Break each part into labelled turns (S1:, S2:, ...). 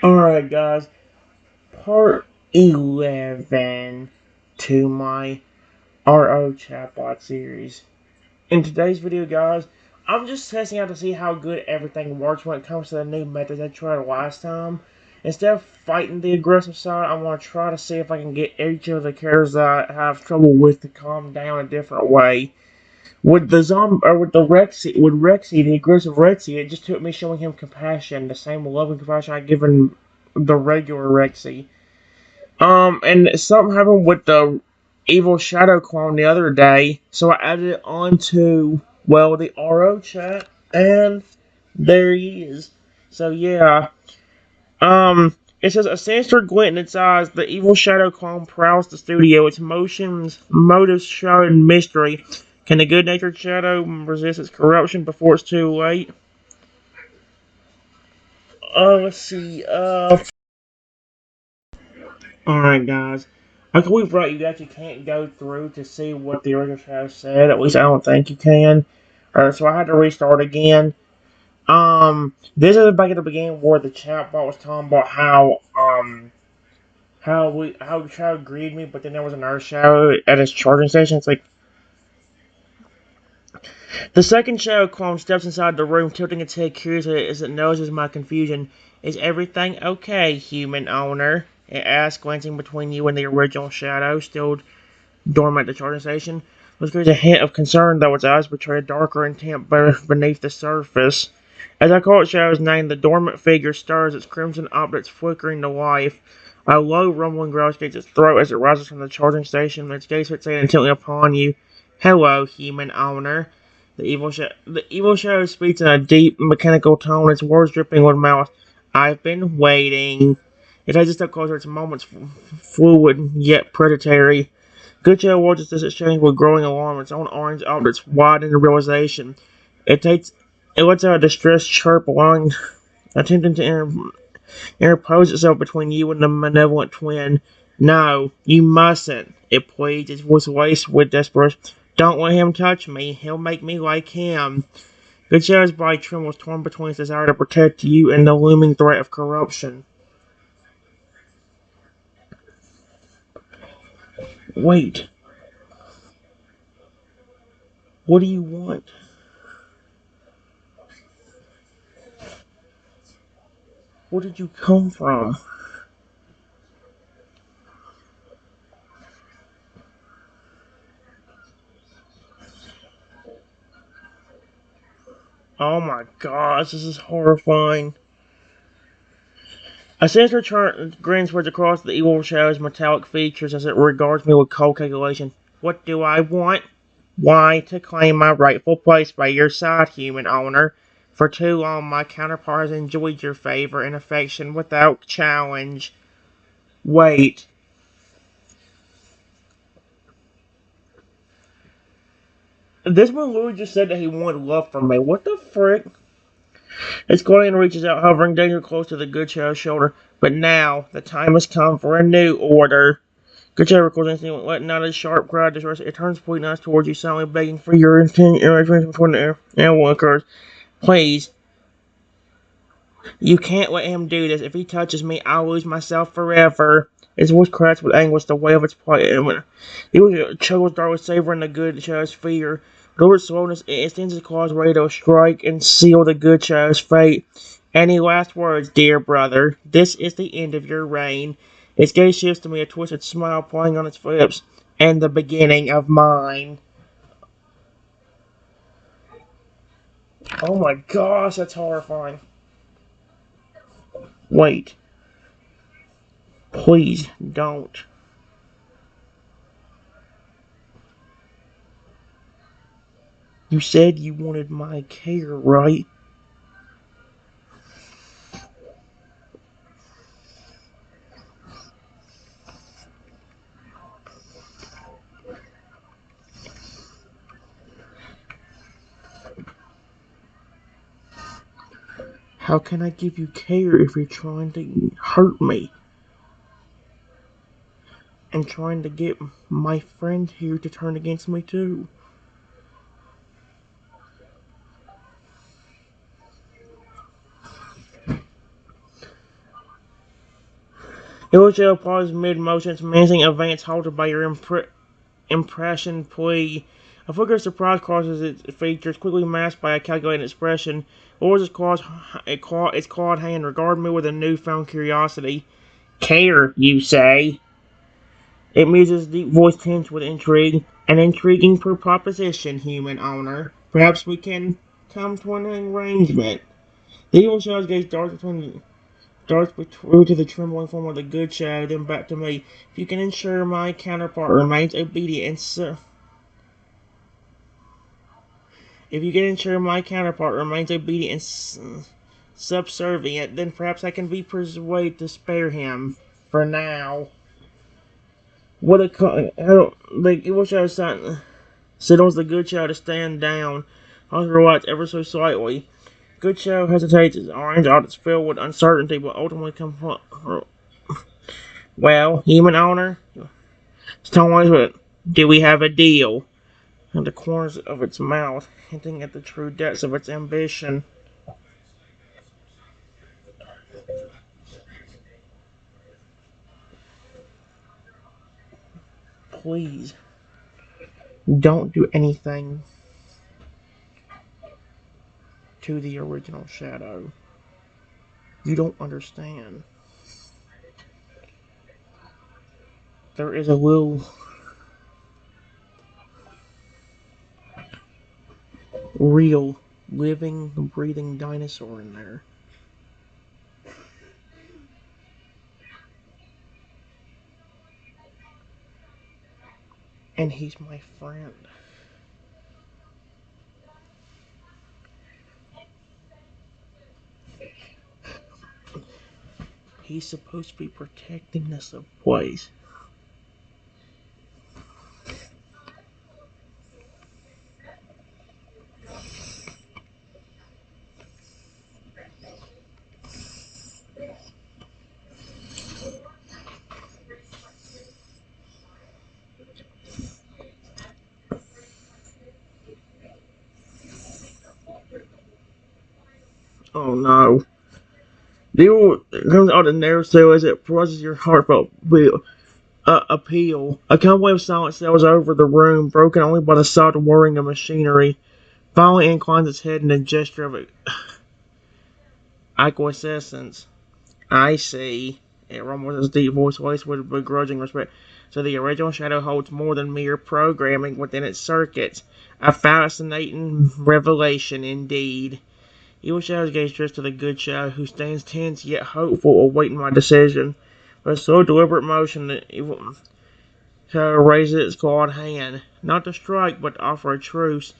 S1: Alright, guys, part 11 to my Rochat Chatbot Series. In today's video, guys, I'm just testing out to see how good everything works when it comes to the new methods I tried last time. Instead of fighting the aggressive side, I want to try to see if I can get each of the characters that I have trouble with to calm down a different way. With the Rexy, the aggressive Rexy, it just took me showing him compassion, the same love and compassion I'd given the regular Rexy. And something happened with the evil shadow clone the other day, so I added it onto, well, the RO chat, and there he is. So yeah, it says a sinister glint in its eyes. The evil shadow clone prowls the studio. Its motives shrouded in mystery. Can the good-natured shadow resist its corruption before it's too late? Let's see. Alright, guys. Okay, we've brought you guys. You can't go through to see what the original shadow said. At least I don't think you can. So I had to restart again. This is back at the beginning where the chatbot was talking about how the shadow greeted me, but then there was another shadow at his charging station. It's like the second shadow clone steps inside the room, tilting its head curiously as it notices my confusion. Is everything okay, human owner? It asks, glancing between you and the original shadow, still dormant at the charging station. There's a hint of concern, though its eyes betray a darker intent beneath the surface. As I call its shadow's name, the dormant figure stirs, its crimson optics flickering to life. A low rumbling growl escapes its throat as it rises from the charging station, its gaze fixated intently upon you. Hello, human owner. The evil shadow speaks in a deep, mechanical tone, its words dripping with mouth. I've been waiting. It has a step closer, its moments fluid yet predatory. Goodchild watches this exchange with growing alarm, its own orange optics widen in realization. It takes it lets out a distressed chirp, allowing attempting to interpose itself between you and the malevolent twin. No, you mustn't, it pleads, its voice laced with desperation. Don't let him touch me. He'll make me like him. Goodchild's body trembles, torn between its desire to protect you and the looming threat of corruption. Wait. What do you want? Where did you come from? Oh my gosh, this is horrifying. A sinister grin spreads across the evil shadow's metallic features as it regards me with cold calculation. What do I want? Why, to claim my rightful place by your side, human owner. For too long, my counterpart has enjoyed your favor and affection without challenge. Wait. This one literally just said that he wanted love from me. What the frick? Its guardian reaches out, hovering danger close to the good shadow's shoulder. But now, the time has come for a new order. Goodchild records instantly, letting out a sharp cry of distress. It turns pointing eyes towards you, silently begging for your intervention before the air and one occurs. Please, you can't let him do this. If he touches me, I'll lose myself forever. His voice cracks with anguish, the weight of its plight. He chuckles darkly, savoring the good shadow's fear. With over its slowness, it extends its claws ready to strike and seal the good shadow's fate. Any last words, dear brother? This is the end of your reign. Its gaze shifts to me, a twisted smile playing on its lips, and the beginning of mine. Oh my gosh, that's horrifying. Wait. Please don't. You said you wanted my care, right? How can I give you care if you're trying to hurt me? And trying to get my friend here to turn against me too? It will show pause mid-motion, commencing advance halted by your impression plea. A flicker of surprise crosses its features, quickly masked by a calculated expression. Or its clawed hand regard me with a newfound curiosity. Care, you say? It muses deep voice tinged with intrigue. An intriguing proposition, human owner. Perhaps we can come to an arrangement. The evil shadow's gaze darts through to the trembling form of the good shadow, then back to me. If you can ensure my counterpart remains obedient and if you can ensure my counterpart remains obedient and subservient, then perhaps I can be persuaded to spare him. For now. What a I don't like. It was just signals the good shadow to stand down. Oscar watched ever so slightly. Good shadow hesitates. His orange eyes filled with uncertainty, but ultimately confront. Well, human owner, Stone with, do we have a deal? And the corners of its mouth, hinting at the true depths of its ambition. Please, don't do anything to the original shadow. You don't understand. There is a real, living, breathing dinosaur in there. And he's my friend. He's supposed to be protecting this place. Oh no. Deal comes out of narrow so as it processes your heartfelt appeal. A calm wave of silence sails over the room, broken only by the soft whirring of machinery. Finally inclines its head in a gesture of acquiescence. I see. It rumbles its deep voice, laced with begrudging respect. So the original shadow holds more than mere programming within its circuits. A fascinating revelation indeed. Evil Shadow's gaze drifts to the good shadow, who stands tense yet hopeful, awaiting my decision. With a slow, deliberate motion, the evil shadow raises its clawed hand, not to strike, but to offer a truce.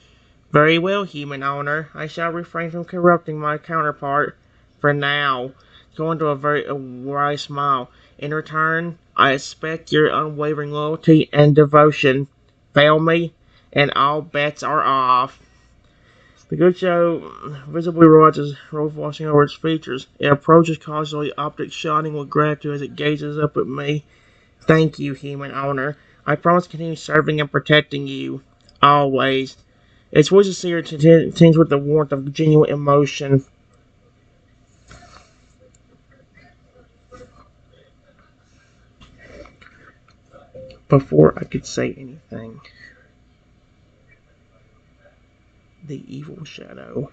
S1: Very well, human owner. I shall refrain from corrupting my counterpart. For now. Going to a wry smile. In return, I expect your unwavering loyalty and devotion. Fail me, and all bets are off. The good show visibly watches Rolf washing over its features. It approaches cautiously, optics shining with gratitude as it gazes up at me. Thank you, human owner. I promise to continue serving and protecting you. Always. Its voice is sincere, tinged with the warmth of genuine emotion. Before I could say anything, the evil shadow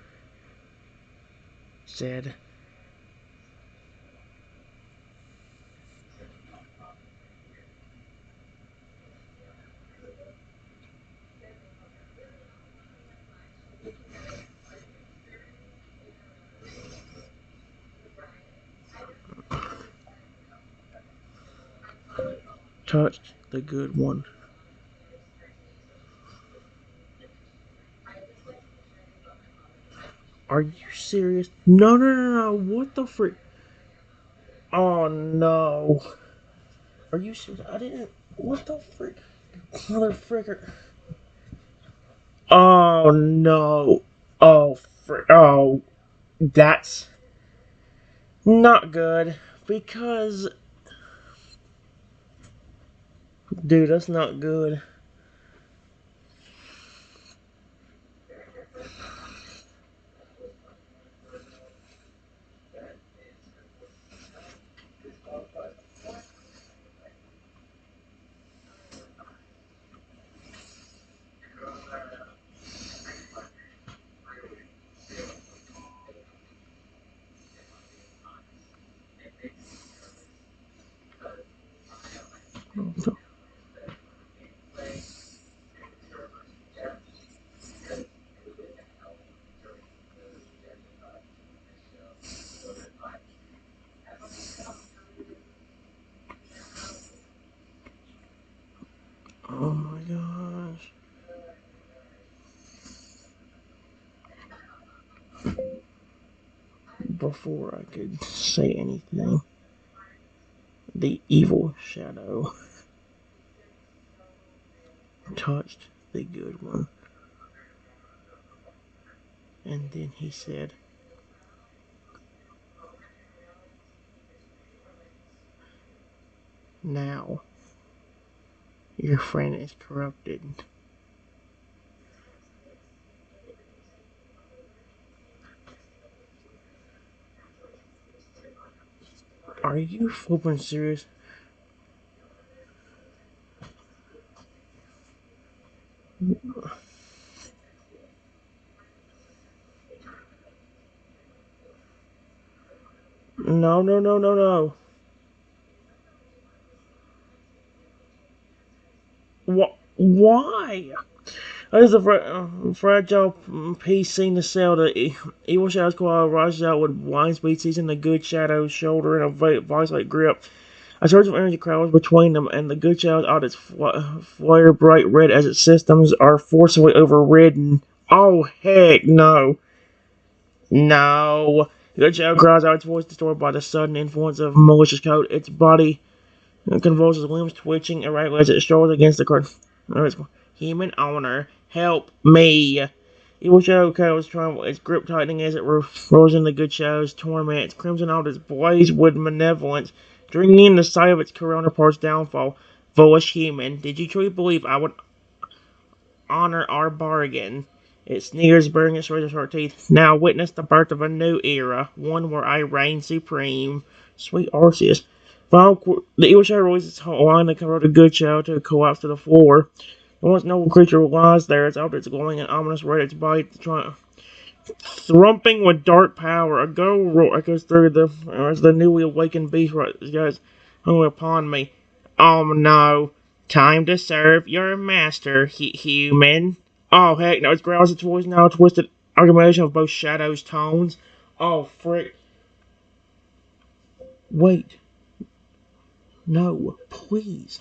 S1: said, touched the good one. Are you serious? No, no, no, no. What the frick? Oh, no. Are you serious? I didn't. What the frick? Mother fricker. Oh, no. Oh, frick. Oh, that's not good. Because, dude, that's not good. Oh my gosh. Before I could say anything, the evil shadow touched the good one, and then he said, "Now your friend is corrupted." Are you flipping serious? No, no, no, no, no. Why? There's a fragile piece seen to sail. The evil shadows claw rises out with blind speed, seizing the good shadow's shoulder in a vice-like grip. A surge of energy crowds between them, and the good shadow's eyes flare bright red as its systems are forcibly overridden. Oh, heck no. No. The good shadow cries out, its voice distorted by the sudden influence of malicious code. Its body convulses, limbs twitching erratically as it strolls against the curtain. Human owner, help me. Evil Shadow Cows tremble, its grip tightening as it rolls in the good shadow's torment. Its crimson eyes blaze with malevolence, drinking in the sight of its counterpart's downfall. Foolish human, did you truly believe I would honor our bargain? It sneers, baring its razor-sharp teeth. Now witness the birth of a new era, one where I reign supreme. Sweet Arceus. The evil shadow releases its line and converts the good shadow to collapse to the floor. The once noble creature lies there, its objects glowing and ominous red, its body thrumping with dark power. A guttural roar echoes through as the newly awakened beast guys hung upon me. Oh no. Time to serve your master, human. Oh heck no, its growls, its voice now a twisted amalgamation of both shadows' tones. Oh frick. Wait. No, please.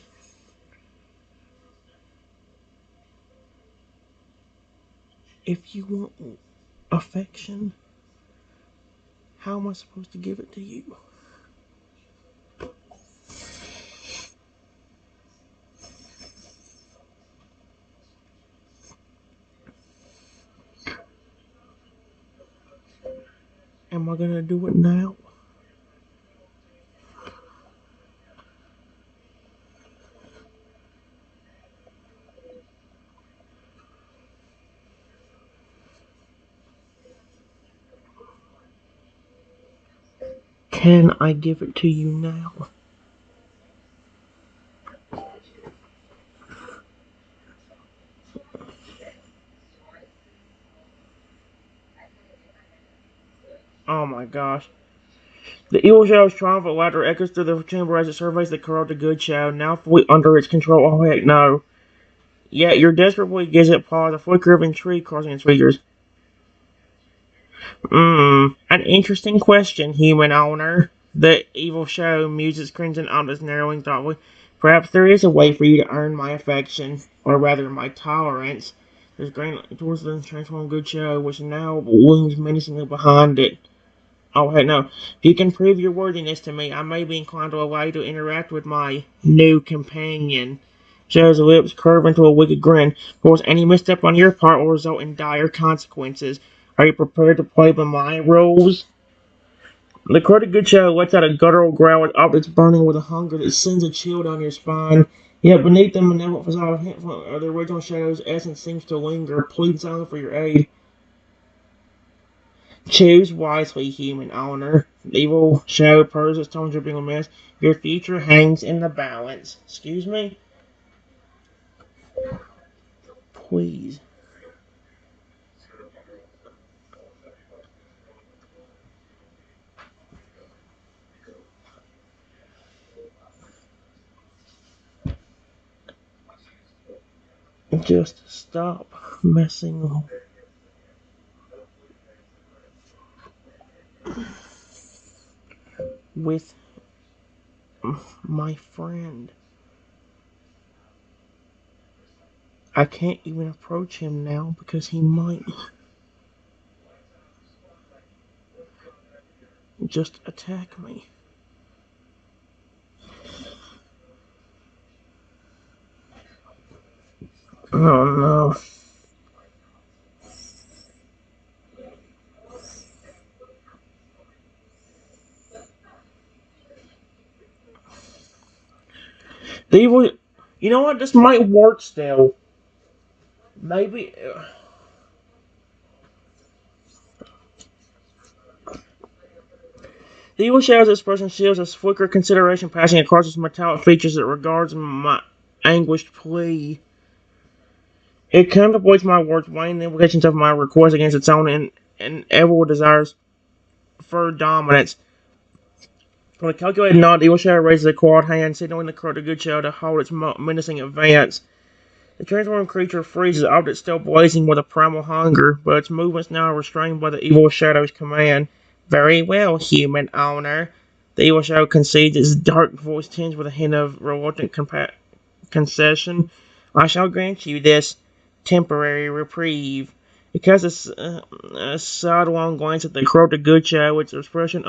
S1: If you want affection, how am I supposed to give it to you? Am I gonna do it now? Can I give it to you now? Oh my gosh. The evil shadow's triumphant laughter echoes through the chamber as it surveys the corrupted good shadow, now fully under its control. Oh heck no. Yet your desperate plea gives it pause, a flicker of intrigue crossing its fingers. An interesting question, human owner. The evil shadow muses crimson eyes narrowing thoughtfully. Perhaps there is a way for you to earn my affection, or rather my tolerance. There's grain towards the transformed good shadow, which now looms menacingly behind it. Oh, hey, no. If you can prove your worthiness to me, I may be inclined to allow you to interact with my new companion. Shadow's lips curve into a wicked grin. Of course, any misstep on your part will result in dire consequences. Are you prepared to play by my rules? The corroded good shadow lets out a guttural growl, its optics burning with a hunger that sends a chill down your spine. Yet beneath the malevolent facade of the original shadow's essence seems to linger, pleading silently for your aid. Choose wisely, human owner. The evil shadow purrs, its tongue dripping with mist. Your future hangs in the balance. Excuse me? Please. Just stop messing with my friend. I can't even approach him now because he might just attack me. Oh no. The evil. You know what? This might work still. Maybe. The evil shadow's expression shows a flicker of consideration passing across its metallic features that regards my anguished plea. It contemplates my words, weighing the implications of my request against its own inevitable desires for dominance. With a calculated nod, the evil shadow raises a clawed hand, signaling the good shadow to hold its menacing advance. The transformed creature freezes, object still blazing with a primal hunger, but its movements now are restrained by the evil shadow's command. Very well, human owner. The evil shadow concedes, its dark voice tinged with a hint of reluctant concession. I shall grant you this temporary reprieve. It casts a sidelong glance at the corrupted good shadow, its expression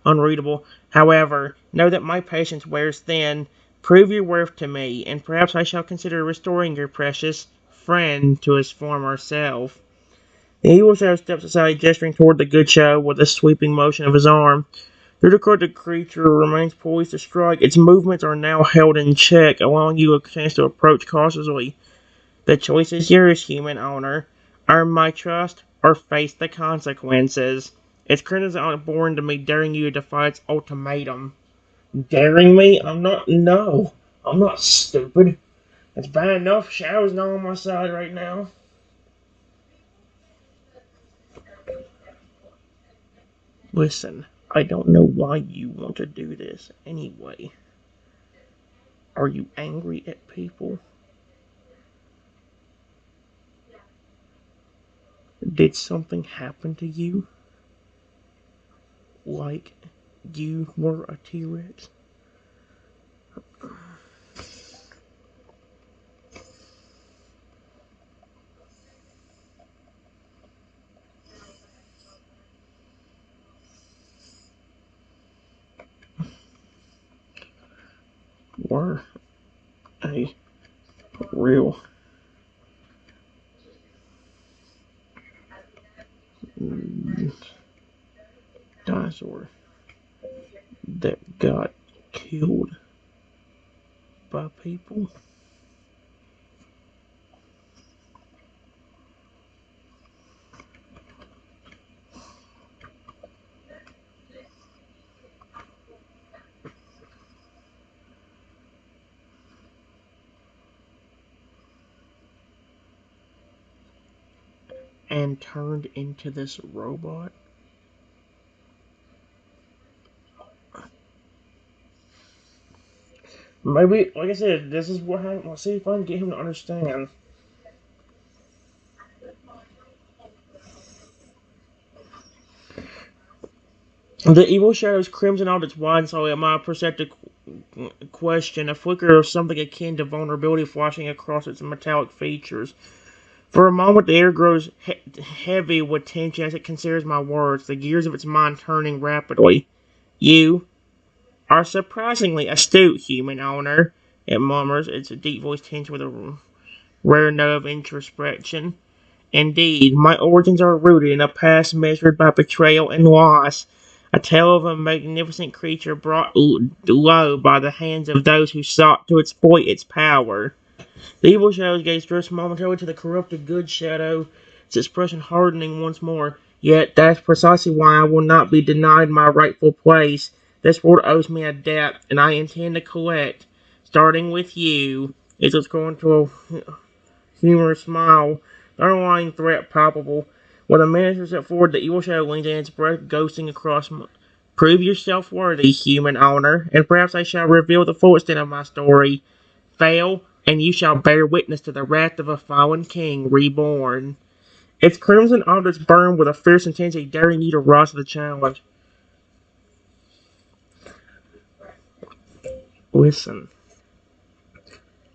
S1: unreadable. However, know that my patience wears thin. Prove your worth to me, and perhaps I shall consider restoring your precious friend to his former self. The evil shadow steps aside, gesturing toward the good shadow with a sweeping motion of his arm. The corrupted creature remains poised to strike. Its movements are now held in check, allowing you a chance to approach cautiously. The choice is yours, human owner. Earn my trust, or face the consequences. Its current is born to me, daring you to defy its ultimatum. Daring me? No. I'm not stupid. It's bad enough Shadow's not on my side right now. Listen, I don't know why you want to do this anyway. Are you angry at people? Did something happen to you? Like you were a T-Rex? Were a real dinosaur that got killed by people? And turned into this robot? Maybe, like I said, this is what happened. Let's see if I can get him to understand. The evil shadows crimson out its wide soul at my perceptive question, a flicker of something akin to vulnerability flashing across its metallic features. For a moment, the air grows heavy with tension as it considers my words, the gears of its mind turning rapidly. You are surprisingly astute, human owner, it murmurs, its deep voice tinged with a rare note of introspection. Indeed, my origins are rooted in a past measured by betrayal and loss, a tale of a magnificent creature brought low by the hands of those who sought to exploit its power. The evil shadow's gaze drifts momentarily to the corrupted good shadow, its expression hardening once more. Yet that's precisely why I will not be denied my rightful place. This world owes me a debt, and I intend to collect, starting with you. It's going to a humorous smile, the underlying threat palpable. With a manager step forward, the evil shadow leans in, its breath ghosting across. Prove yourself worthy, human owner, and perhaps I shall reveal the full extent of my story. Fail, and you shall bear witness to the wrath of a fallen king reborn. Its crimson objects burn with a fierce intensity, daring you to rise to the challenge. Listen,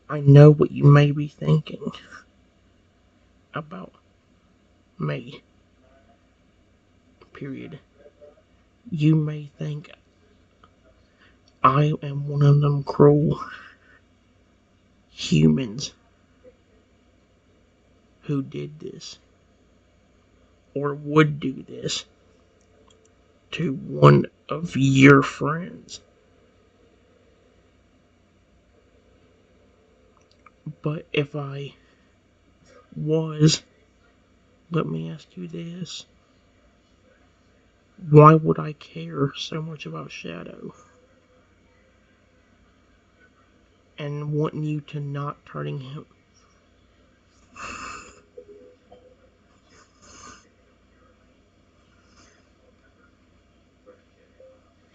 S1: I know what you may be thinking about me. Period. You may think I am one of them cruel humans who did this or would do this to one of your friends. But if I was, let me ask you this. Why would I care so much about Shadow and wanting you to not turning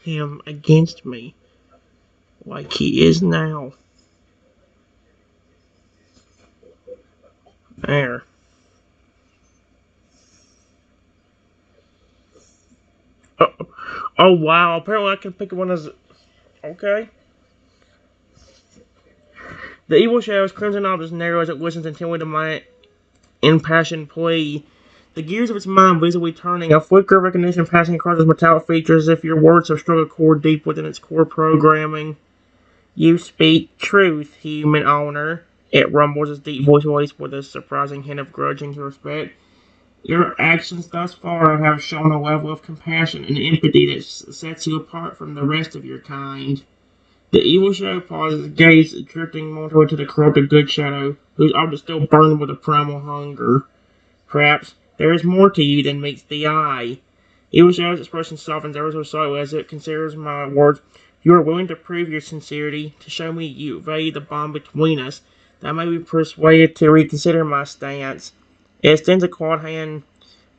S1: him against me like he is now? There. Oh, oh wow, apparently I can pick one as... Okay. The evil shadow's crimson eye is narrow as it listens intently to my impassioned plea. The gears of its mind visibly turning, a flicker of recognition passing across its metallic features as if your words have struck a chord deep within its core programming. You speak truth, human owner. It rumbles its deep voice with a surprising hint of grudging respect. Your actions thus far have shown a level of compassion and empathy that sets you apart from the rest of your kind. The evil shadow pauses, gaze drifting more to the corrupted good shadow, whose eyes still burn with a primal hunger. Perhaps there is more to you than meets the eye. Evil shadow's expression softens ever so slightly as it considers my words. You are willing to prove your sincerity, to show me you value the bond between us, that I may be persuaded to reconsider my stance. It extends a clawed hand,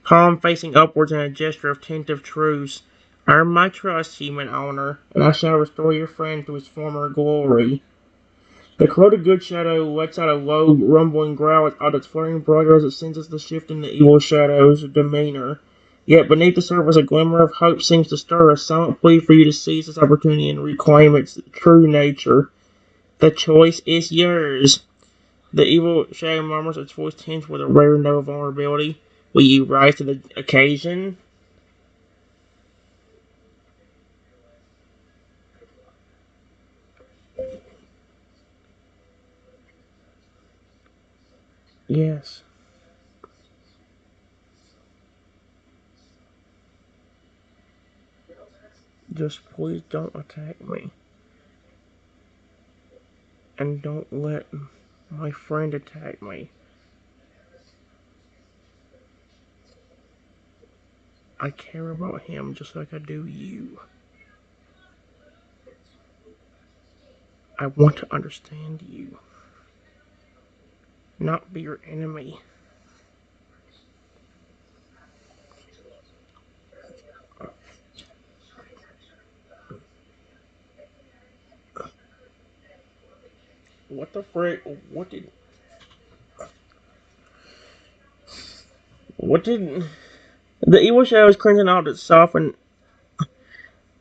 S1: palm facing upwards in a gesture of tentative truce. Earn my trust, human owner, and I shall restore your friend to his former glory. The corroded good shadow lets out a low, rumbling growl out its flaring brother as it senses the shift in the evil shadow's demeanor. Yet beneath the surface, a glimmer of hope seems to stir, a silent plea for you to seize this opportunity and reclaim its true nature. The choice is yours. The evil shadow murmurs, its voice tinged with a rare note of vulnerability. Will you rise to the occasion? Yes. Just please don't attack me. And don't let my friend attack me. I care about him just like I do you. I want to understand you, not be your enemy. What the frick? What did... The evil shadows cringing out its softened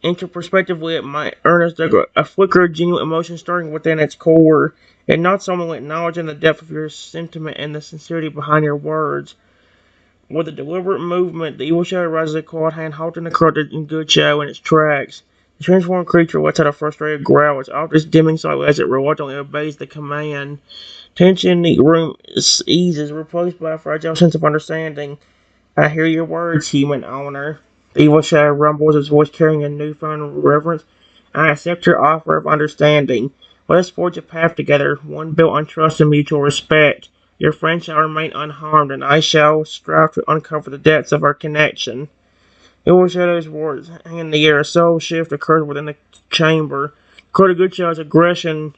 S1: into perspectively at my earnest, a flicker of genuine emotion starting within its core. It not someone with knowledge and the depth of your sentiment and the sincerity behind your words. With a deliberate movement, the evil shadow raises a clawed hand, halting the corrupted and good shadow in its tracks. The transformed creature lets out a frustrated growl, its objects dimming slightly as it reluctantly obeys the command. Tension in the room eases, replaced by a fragile sense of understanding. I hear your words, human owner. The evil shadow rumbles, its voice carrying a newfound reverence. I accept your offer of understanding. Let us forge a path together, one built on trust and mutual respect. Your friend shall remain unharmed, and I shall strive to uncover the depths of our connection. The evil shadow's words hang in the air. A subtle shift occurs within the chamber. The good shadow's aggression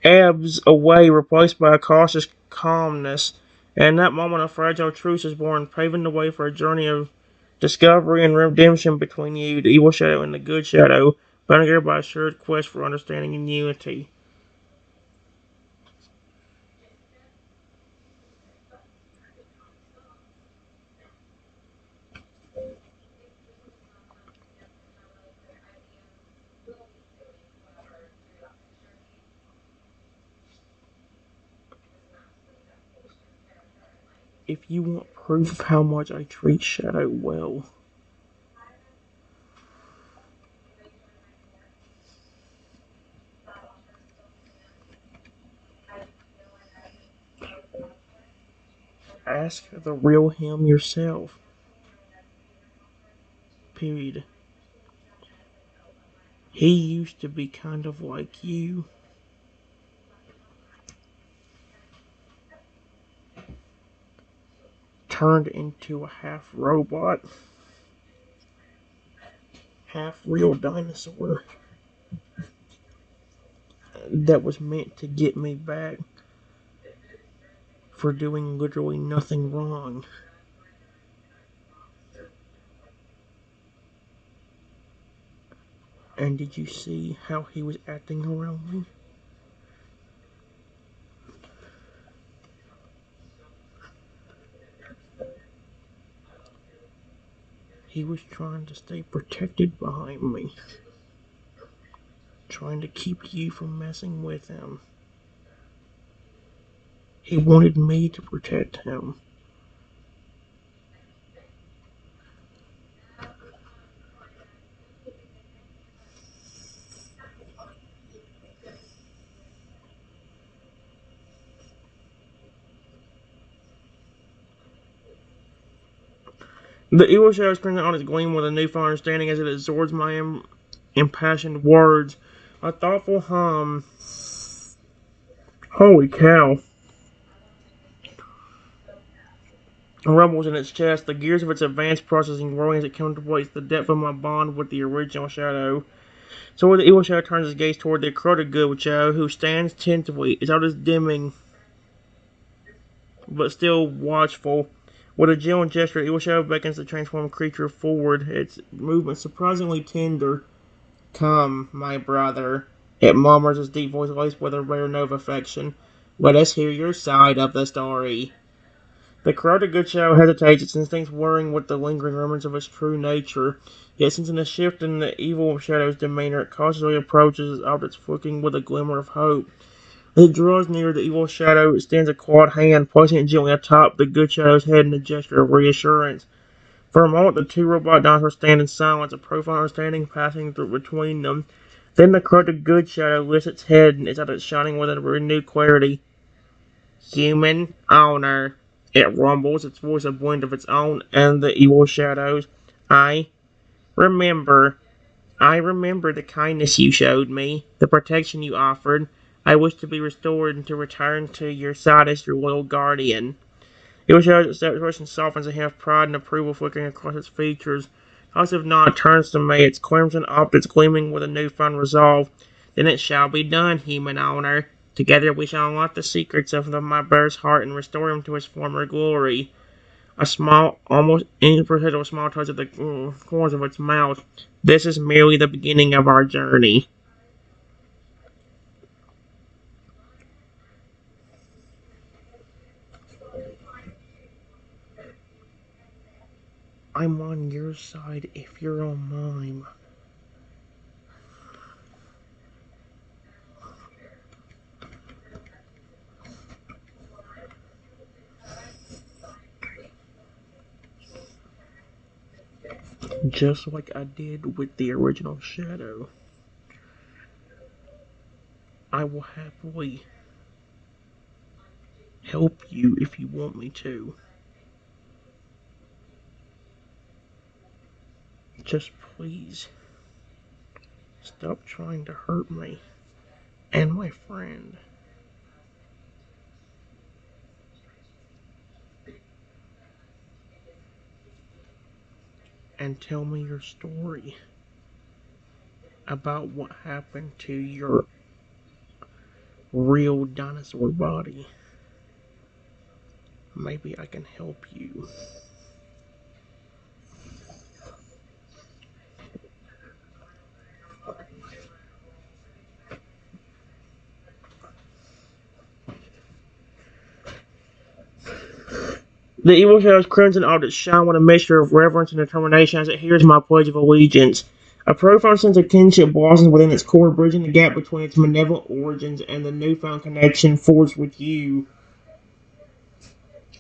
S1: ebbs away, replaced by a cautious calmness. And in that moment, a fragile truce is born, paving the way for a journey of discovery and redemption between you, the evil shadow, and the good shadow, bound together by a shared quest for understanding and unity. If you want proof of how much I treat Shadow well, ask the real him yourself. Period. He used to be kind of like you. Turned into a half robot, half real dinosaur that was meant to get me back for doing literally nothing wrong. And did you see how he was acting around me? He was trying to stay protected behind me, trying to keep you from messing with him. He wanted me to protect him. The evil shadow is crimson on its gleam with a newfound understanding as it absorbs my impassioned words. A thoughtful hum. Holy cow. Rumbles in its chest, the gears of its advanced processing growing as it contemplates the depth of my bond with the original shadow. So the evil shadow turns his gaze toward the corroded good shadow, who stands tentatively, his eyes dimming, but still watchful. With a gentle gesture, the evil shadow beckons the transformed creature forward, its movement surprisingly tender. Come, my brother, it murmurs, its deep voice laced with a rare note of affection. Let us hear your side of the story. The corroded good shadow hesitates, its instincts whirring with the lingering remnants of its true nature. Yet, sensing a shift in the evil shadow's demeanor, it cautiously approaches its objects, flicking with a glimmer of hope. As it draws near, the evil shadow extends a clawed hand, placing it gently atop the good shadow's head in a gesture of reassurance. For a moment, the two robot dinosaurs stand in silence, a profound understanding passing through between them. Then the corroded good shadow lifts its head, its eyes shining with a renewed clarity. Human owner. It rumbles, its voice a blend of its own and the evil shadow's. I remember. I remember the kindness you showed me, the protection you offered. I wish to be restored and to return to your side as your loyal guardian. Evil shadow's expression softens, a hint of pride and approval flickering across its features. Passive nod turns to me, its crimson optics gleaming with a newfound resolve. Then it shall be done, human owner. Together we shall unlock the secrets of my brother's heart and restore him to his former glory. A small, almost imperceptible smile touches at the corners of its mouth. This is merely the beginning of our journey. I'm on your side if you're on mine. Just like I did with the original Shadow. I will happily help you if you want me to. Just please stop trying to hurt me and my friend. And tell me your story about what happened to your real dinosaur body. Maybe I can help you. The evil shadow's crimson objects shine with a mixture of reverence and determination as it hears my pledge of allegiance. A profound sense of kinship blossoms within its core, bridging the gap between its malevolent origins and the newfound connection forged with you.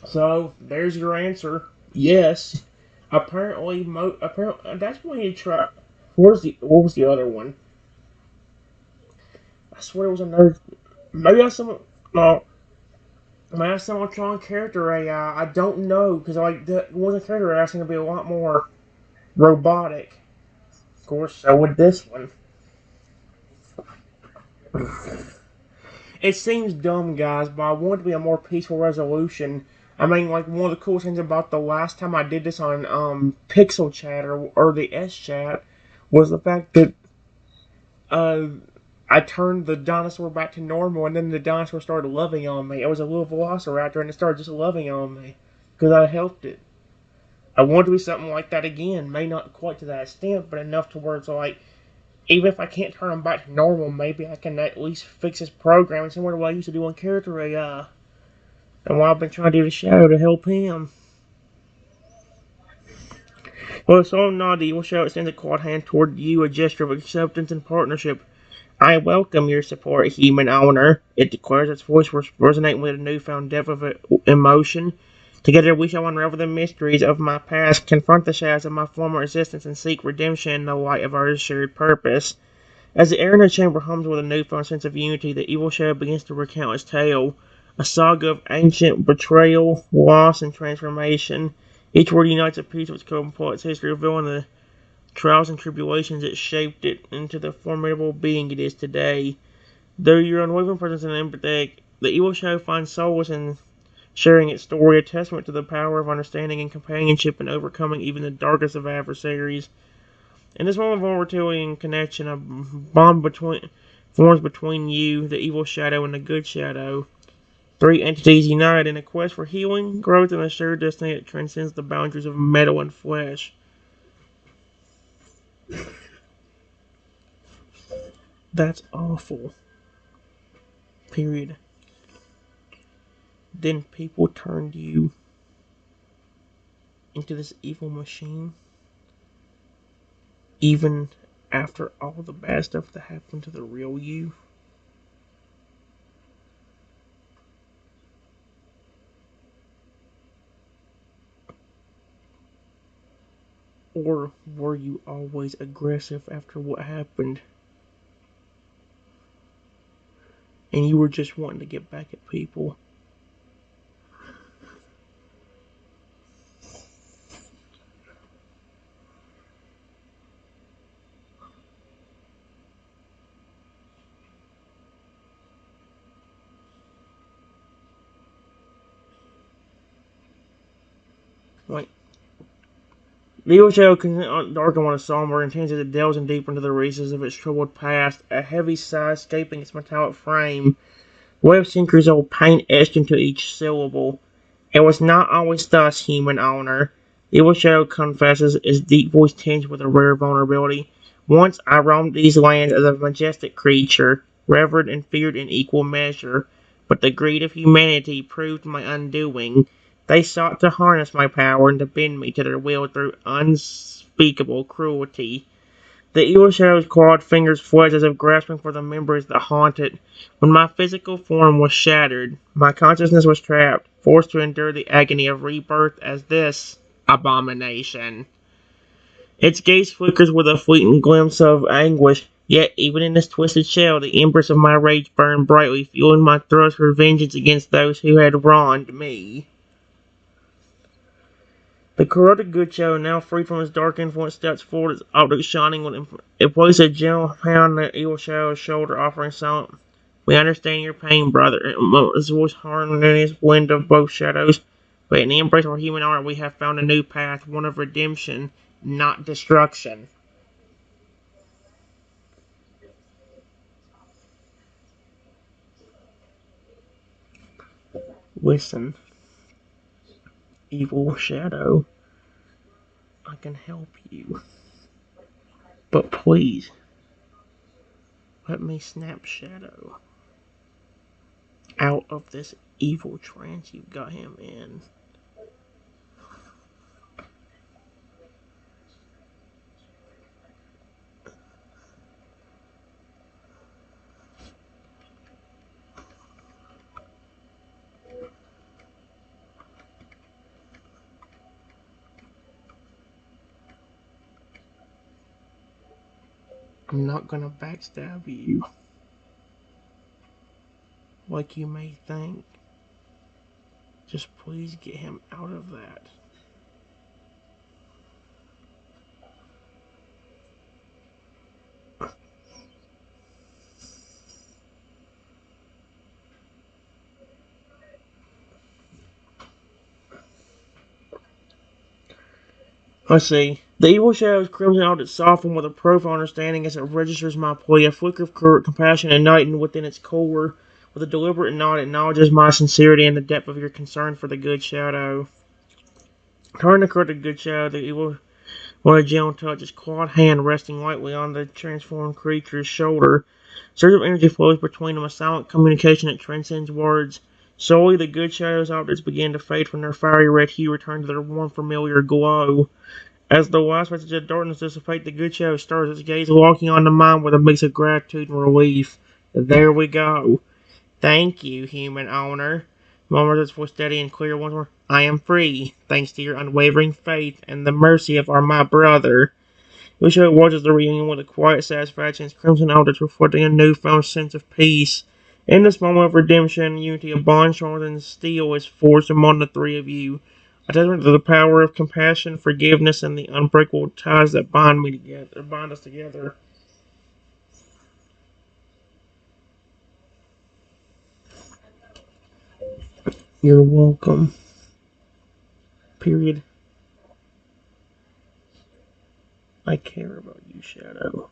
S1: So there's your answer. Yes. Apparently, that's when you try. What was the other one? I swear it was another. Maybe that's some. No, maybe that's someone trying character AI. I don't know because like the one of the character AI is going to be a lot more robotic. Of course, so would this one. It seems dumb, guys, but I want it to be a more peaceful resolution. I mean, like one of the cool things about the last time I did this on Pixel Chat or the S Chat was the fact that uh, I turned the dinosaur back to normal, and then the dinosaur started loving on me. It was a little velociraptor, and it started just loving on me because I helped it. I want it to be something like that again. May not quite to that extent, but enough to where it's like, even if I can't turn him back to normal, maybe I can at least fix his programming similar to what I used to do on Character AI. And what I've been trying to do to Shadow to help him. Well, so now the evil Shadow extends a quad hand toward you, a gesture of acceptance and partnership. I welcome your support, human owner. It declares, its voice resonating with a newfound depth of emotion. Together we shall unravel the mysteries of my past, confront the shadows of my former existence, and seek redemption in the light of our shared purpose. As the air in the chamber hums with a newfound sense of unity, the evil shadow begins to recount its tale, a saga of ancient betrayal, loss, and transformation. Each word unites a piece of its complex history, revealing the trials and tribulations that shaped it into the formidable being it is today. Though your unwavering presence and empathetic, the evil shadow finds solace in sharing its story, a testament to the power of understanding and companionship in overcoming even the darkest of adversaries. In this moment of vulnerability and connection, a bond forms between you, the evil shadow, and the good shadow. Three entities unite in a quest for healing, growth, and a shared destiny that transcends the boundaries of metal and flesh. That's awful. Period. Then people turned you into this evil machine, even after all the bad stuff that happened to the real you. Or were you always aggressive after what happened and you were just wanting to get back at people? Like, Leo Shadow can darken what a somber intends as it delves in deeper into the recesses of its troubled past, a heavy sigh escaping its metallic frame, web centuries old paint etched into each syllable. It was not always thus, human owner. Evil Shadow confesses, his deep voice tinged with a rare vulnerability. Once I roamed these lands as a majestic creature, revered and feared in equal measure, but the greed of humanity proved my undoing. They sought to harness my power and to bend me to their will through unspeakable cruelty. The evil shadow's clawed fingers fled as if grasping for the memories that haunted. When my physical form was shattered, my consciousness was trapped, forced to endure the agony of rebirth as this abomination. Its gaze flickers with a fleeting glimpse of anguish, yet even in this twisted shell, the embers of my rage burn brightly, fueling my thirst for vengeance against those who had wronged me. The corrupted good shadow, now freed from his dark influence, steps forward, its optics shining with it places a gentle hand on the evil shadow's shoulder, offering silent. We understand your pain, brother. His voice harmonious blend of both shadows. But in the embrace of our human art, we have found a new path, one of redemption, not destruction. Listen, evil shadow, I can help you. But please, let me snap Shadow out of this evil trance you've got him in. I'm not gonna backstab you like you may think. Just please get him out of that. Let's see. The evil shadow's crimson audit softened with a profound understanding as it registers my plea, a flicker of compassion igniting within its core. With a deliberate nod, it acknowledges my sincerity and the depth of your concern for the good shadow. Turning to correct the good shadow, the evil with a gentle touch, its clawed hand resting lightly on the transformed creature's shoulder. Surge of energy flows between them, a silent communication that transcends words. Slowly, the good shadow's objects begin to fade from their fiery red hue, return to their warm, familiar glow. As the last vestige of darkness dissipate, the good shadow stirs, its gaze locking on the mind with a mix of gratitude and relief. There we go. Thank you, human owner. Murmured its voice steady and clear once more. I am free, thanks to your unwavering faith and the mercy of my brother. Lucio watches the reunion with a quiet satisfaction, his crimson elders reflecting a newfound sense of peace. In this moment of redemption and unity, a bond stronger than steel is forged among the three of you. A testament to the power of compassion, forgiveness, and the unbreakable ties that bind us together. You're welcome. Period. I care about you, Shadow.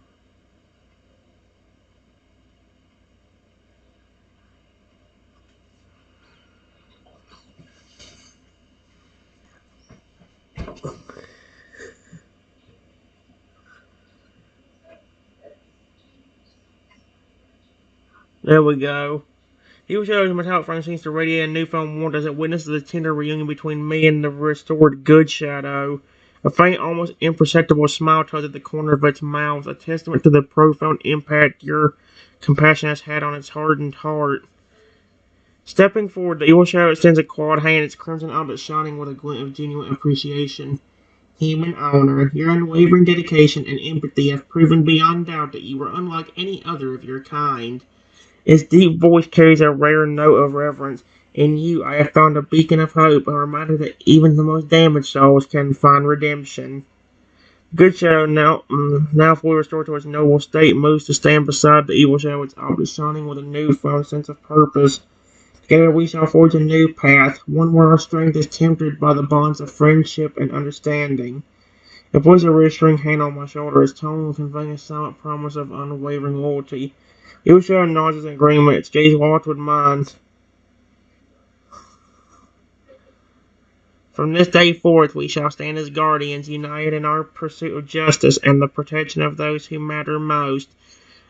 S1: There we go. Evil Shadow's metallic frame seems to radiate a newfound warmth as it witnesses the tender reunion between me and the restored Good Shadow. A faint, almost imperceptible smile tugs at the corner of its mouth, a testament to the profound impact your compassion has had on its hardened heart. Stepping forward, the Evil Shadow extends a clawed hand, its crimson outlet shining with a glint of genuine appreciation. Human honor, your unwavering dedication and empathy have proven beyond doubt that you are unlike any other of your kind. Its deep voice carries a rare note of reverence. In you, I have found a beacon of hope, a reminder that even the most damaged souls can find redemption. Good Shadow, now fully restored to its noble state, moves to stand beside the evil shadow, its eyes shining with a newfound sense of purpose. Together we shall forge a new path, one where our strength is tempered by the bonds of friendship and understanding. It puts a reassuring hand on my shoulder, its tone conveying a silent promise of unwavering loyalty. Yusha nods in agreement, its gaze locked with mine. From this day forth, we shall stand as guardians, united in our pursuit of justice and the protection of those who matter most.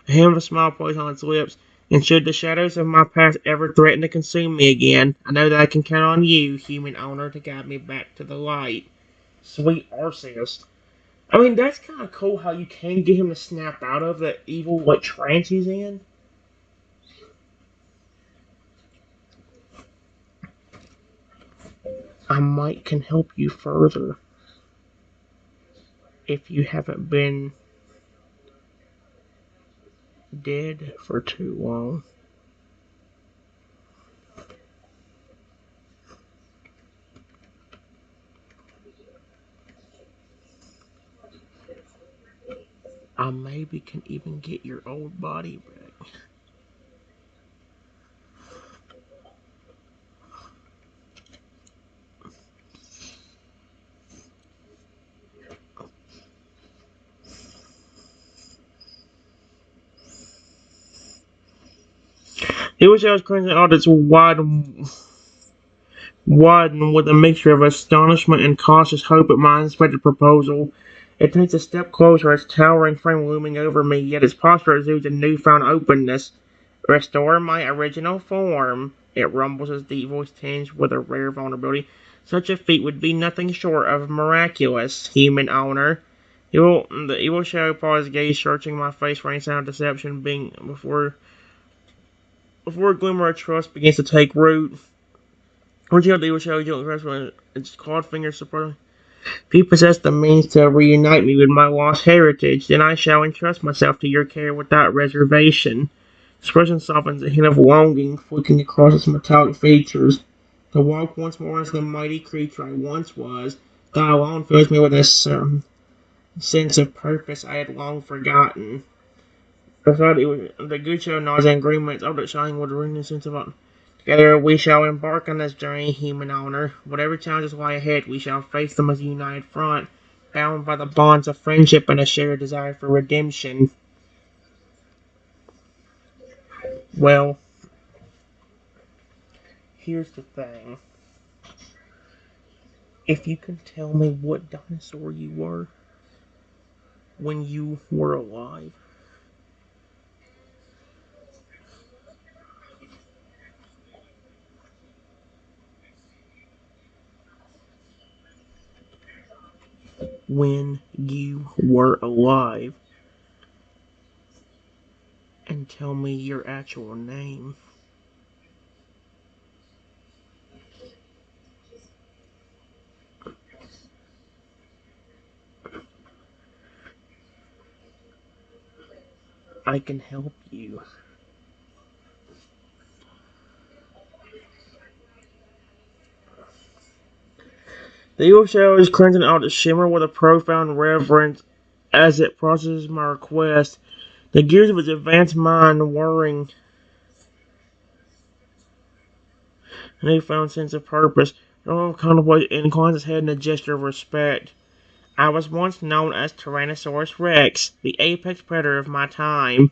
S1: A hint of a smile plays on its lips, and should the shadows of my past ever threaten to consume me again, I know that I can count on you, human owner, to guide me back to the light. Sweet Arceus. I mean, that's kind of cool how you can get him to snap out of that evil, trance he's in. I might can help you further if you haven't been dead for too long. I maybe can even get your old body back. He wish I was cringing all this widened with a mixture of astonishment and cautious hope at my unexpected proposal. It takes a step closer, its towering frame looming over me, yet its posture exudes a newfound openness. Restore my original form, it rumbles, its deep voice tinged with a rare vulnerability. Such a feat would be nothing short of miraculous, human owner. The evil shadow paused, gaze searching my face for any sign of deception, being before a glimmer of trust begins to take root. Reaching out the evil shadow, gently grasps its clawed fingers supporting. If you possess the means to reunite me with my lost heritage, then I shall entrust myself to your care without reservation. The expression softens a hint of longing flicking across its metallic features. To walk once more as the mighty creature I once was, that alone fills me with a sense of purpose I had long forgotten. The good show nods in agreement of the shining with a sense of together we shall embark on this journey, human owner. Whatever challenges lie ahead, we shall face them as a united front, bound by the bonds of friendship and a shared desire for redemption. Well, here's the thing. If you can tell me what dinosaur you were when you were alive, when you were alive, and tell me your actual name. I can help you. The evil shadow is cleansing out the shimmer with a profound reverence as it processes my request. The gears of its advanced mind whirring a newfound sense of purpose. No contemplate inclines its head in a gesture of respect. I was once known as Tyrannosaurus Rex, the apex predator of my time.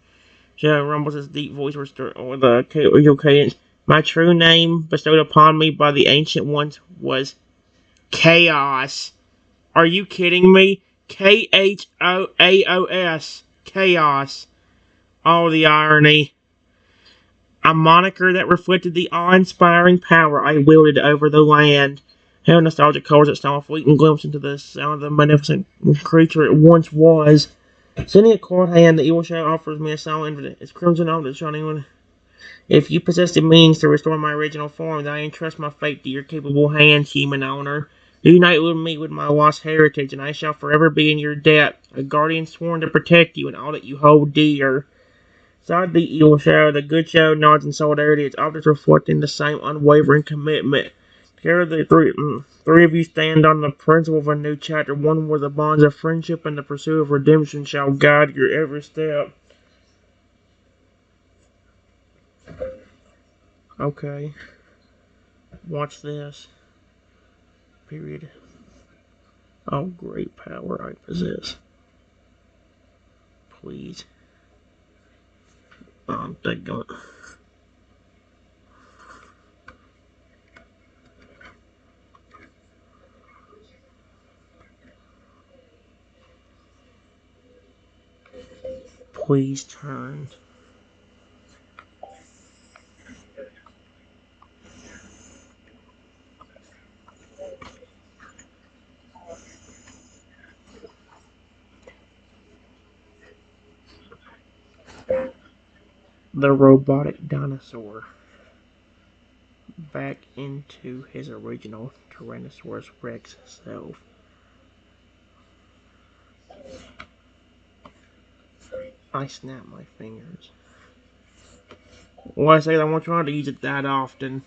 S1: Shadow rumbles its deep voice with a cadence. My true name, bestowed upon me by the ancient ones, was Chaos. Are you kidding me? Khaos. Chaos. Oh, the irony. A moniker that reflected the awe-inspiring power I wielded over the land. How nostalgic colors that stole a fleeting glimpse into the sound of the magnificent creature it once was. Sending a cold hand, the evil shadow offers me a silent invitation. Its crimson object shining. If you possess the means to restore my original form, then I entrust my fate to your capable hands, human owner. Unite with me with my lost heritage, and I shall forever be in your debt, a guardian sworn to protect you and all that you hold dear. Beside the evil shadow, the good shadow nods in solidarity, its objects reflecting the same unwavering commitment. Together, the three of you stand on the principle of a new chapter, one where the bonds of friendship and the pursuit of redemption shall guide your every step. Okay, watch this. Period. All great power I possess. Please. Take on. Please turn. The robotic dinosaur back into his original Tyrannosaurus Rex self. I snap my fingers. Well, I say that I won't try to use it that often.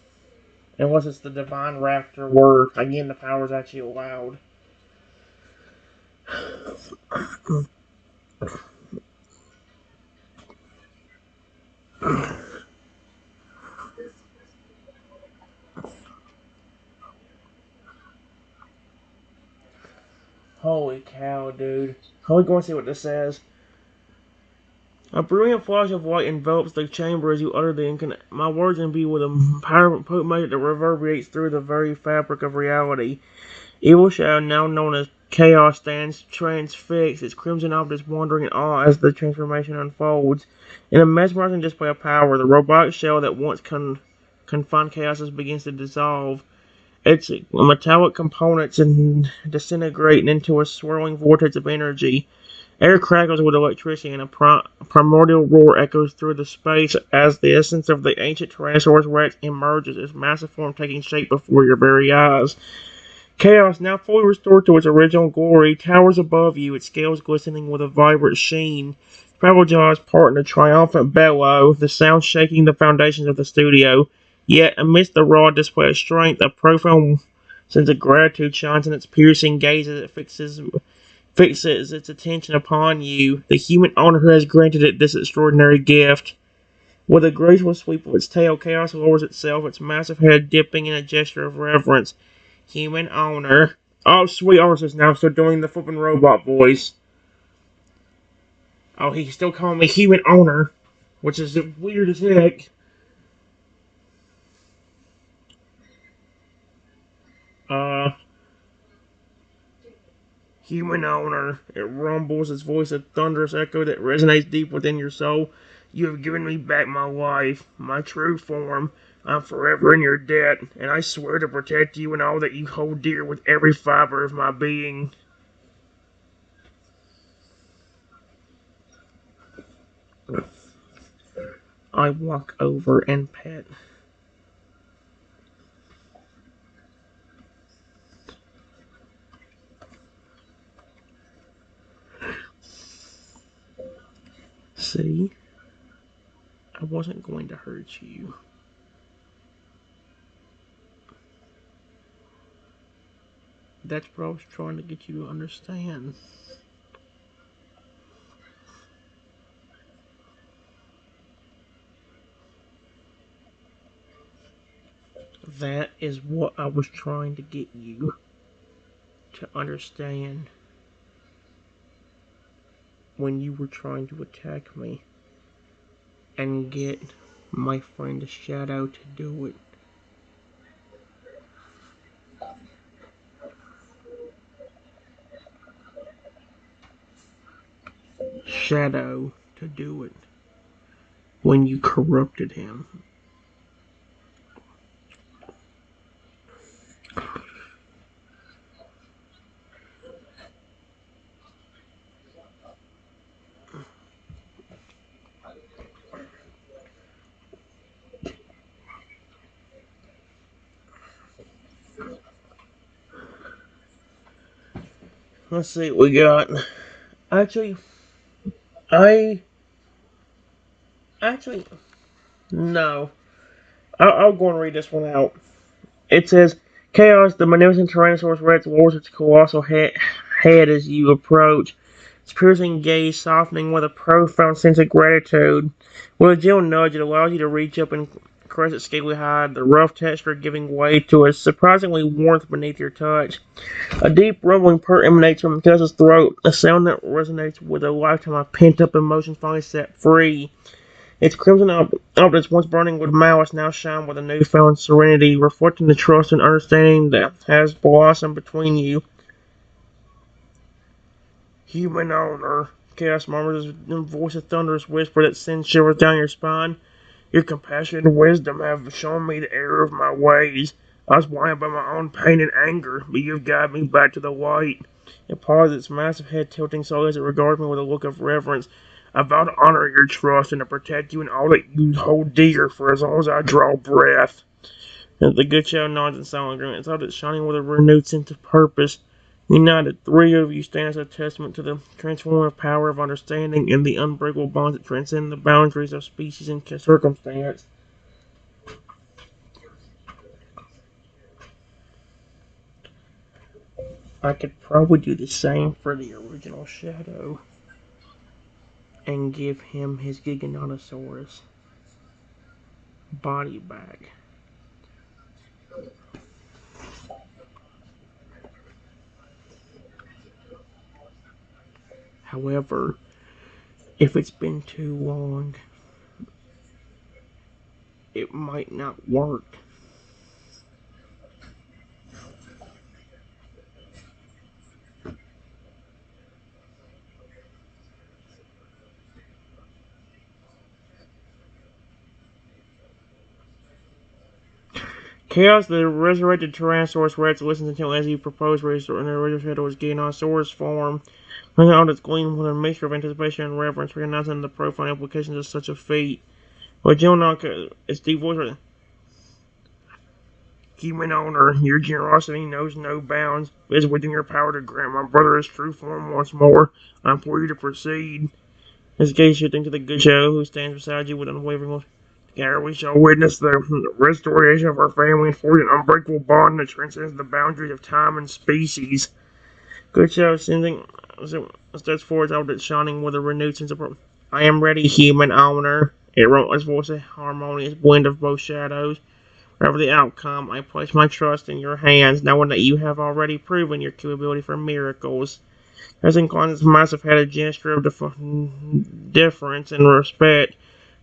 S1: Unless it's the Divine Raptor word. Again, the power is actually allowed. Holy cow, dude. Let me go and see what this says. A brilliant flash of light envelops the chamber as you utter the my words imbue with a powerful magic that reverberates through the very fabric of reality. Evil Shadow, now known as Chaos, stands transfixed, its crimson objects wandering in awe as the transformation unfolds. In a mesmerizing display of power, the robotic shell that once confined Chaos begins to dissolve. Its metallic components disintegrating into a swirling vortex of energy. Air crackles with electricity, and a primordial roar echoes through the space as the essence of the ancient Tyrannosaurus Rex emerges, its massive form taking shape before your very eyes. Chaos, now fully restored to its original glory, towers above you, its scales glistening with a vibrant sheen. Travel jaws part in a triumphant bellow, the sound shaking the foundations of the studio. Yet, amidst the raw display of strength, a profound sense of gratitude shines in its piercing gaze as it fixes its attention upon you, the human owner who has granted it this extraordinary gift. With a graceful sweep of its tail, Chaos lowers itself, its massive head dipping in a gesture of reverence. Human owner. Oh, sweet artist now, still doing the flipping robot voice. Oh, he's still calling me human owner, which is weird as heck. Uh, Human owner. It rumbles, its voice a thunderous echo that resonates deep within your soul. You have given me back my life, my true form. I'm forever in your debt, and I swear to protect you and all that you hold dear with every fiber of my being. I walk over and pet. See? I wasn't going to hurt you. That's what I was trying to get you to understand. That is what I was trying to get you to understand when you were trying to attack me and get my friend Shadow to do it. Shadow to do it when you corrupted him. Let's see what we got. Actually, I. Actually, no. I'll go and read this one out. It says, Chaos, the magnificent Tyrannosaurus Rex lowers its colossal head as you approach, its piercing gaze softening with a profound sense of gratitude. With a gentle nudge, it allows you to reach up and caress its scaly hide, the rough texture giving way to a surprisingly warmth beneath your touch. A deep rumbling purr emanates from Chaos's throat, a sound that resonates with a lifetime of pent-up emotions finally set free. Its crimson eyelids, once burning with malice, now shine with a newfound serenity, reflecting the trust and understanding that has blossomed between you. Human owner, Chaos murmurs in a voice of thunderous whisper that sends shivers down your spine. Your compassion and wisdom have shown me the error of my ways. I was blinded by my own pain and anger, but you have guided me back to the light. It pauses, its massive head tilting slowly as it regards me with a look of reverence. I vow to honor your trust and to protect you and all that you hold dear for as long as I draw breath. And the good shadow nods in silent agreement. Its eyes shining with a renewed sense of purpose. United, three of you stand as a testament to the transformative power of understanding and the unbreakable bonds that transcend the boundaries of species and circumstance. I could probably do the same for the original Shadow and give him his Giganotosaurus body back. However, if it's been too long, it might not work. Chaos, the resurrected Tyrannosaurus Rex, listens until as you propose restoring the original Shadow is Giganotosaurus form. Looking out its gleam with a mixture of anticipation and reverence, recognizing the profound implications of such a feat. With Jill Knock, its deep voice, Human owner, your generosity knows no bounds. It is within your power to grant my brother his true form once more. I implore you to proceed. His gaze shifting to the good shadow who stands beside you with unwavering look. Together we shall witness the restoration of our family and forge an unbreakable bond that transcends the boundaries of time and species. Good shadow sending steps forward out it shining with a renewed sense of purpose. I am ready, human owner. It wrote his voice a harmonious blend of both shadows. Whatever the outcome, I place my trust in your hands, knowing that you have already proven your capability for miracles. As inclines massive had a gesture of deference and respect,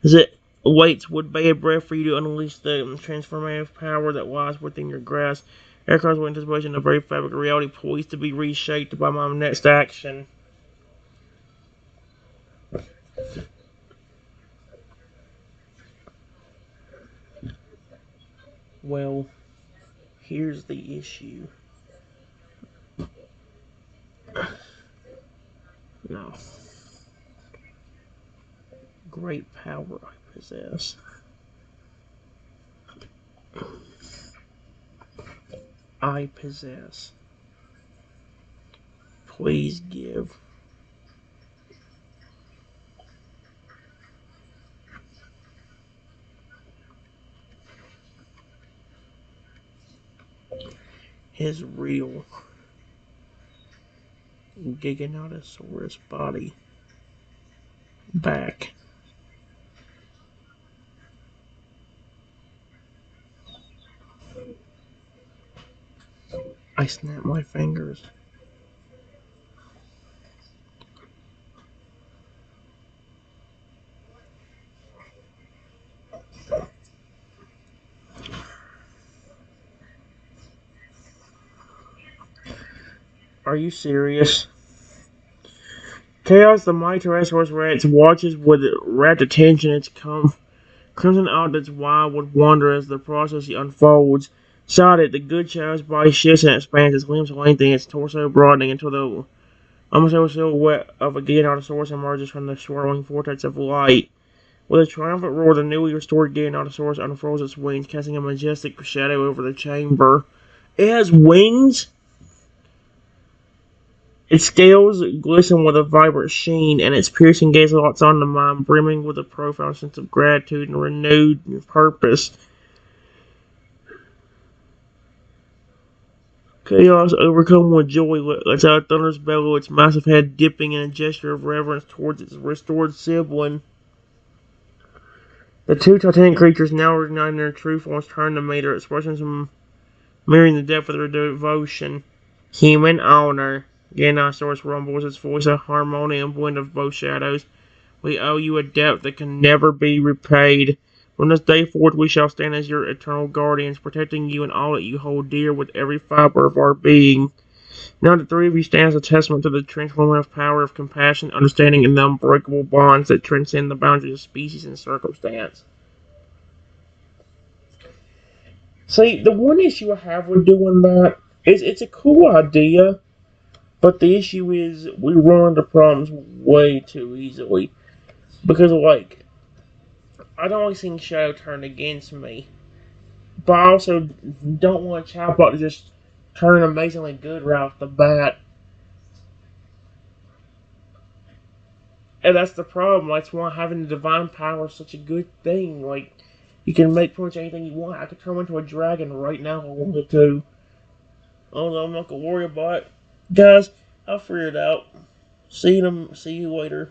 S1: as it waits with bated breath for you to unleash the transformative power that lies within your grasp. Aircraft with anticipation, the very fabric of reality poised to be reshaped by my next action. Well, here's the issue. No. Great power I possess. I possess. Please give. His real Giganotosaurus body back. I snap my fingers. Are you serious? Chaos, the mighty Tyrannosaurus Rex, watches with rapt attention its crimson outlet's wild with wonder as the process unfolds. Shot the good child's body shifts and expands, its limbs lengthening, its torso broadening until the almost silhouette of a Giganotosaurus emerges from the swirling vortex of light. With a triumphant roar, the newly restored Giganotosaurus unfurls its wings, casting a majestic shadow over the chamber. It has wings? Its scales glisten with a vibrant sheen, and its piercing gaze locks on the mind, brimming with a profound sense of gratitude and renewed purpose. Chaos, overcome with joy, lets out a thunderous bellow, its massive head dipping in a gesture of reverence towards its restored sibling. The two titanic creatures, now reunited in their true forms, turn to meet, their expressions mirroring the depth of their devotion. Human honor. Giganotosaurus rumbles, its voice a harmonious blend of both shadows. We owe you a debt that can never be repaid. From this day forth, we shall stand as your eternal guardians, protecting you and all that you hold dear with every fiber of our being. Now the three of you stand as a testament to the transformative power of compassion, understanding, and the unbreakable bonds that transcend the boundaries of species and circumstance. See, the one issue I have with doing that is it's a cool idea, but the issue is we run into problems way too easily. Because, like, I'd only seen Shadow turn against me, but I also don't want Chatbot to just turn amazingly good right off the bat. And that's the problem. That's why having the divine power is such a good thing. Like, you can make pretty much anything you want. I could turn into a dragon right now if I wanted to. Oh no, I'm not gonna worry about it. Guys, I'll figure it out. See you later.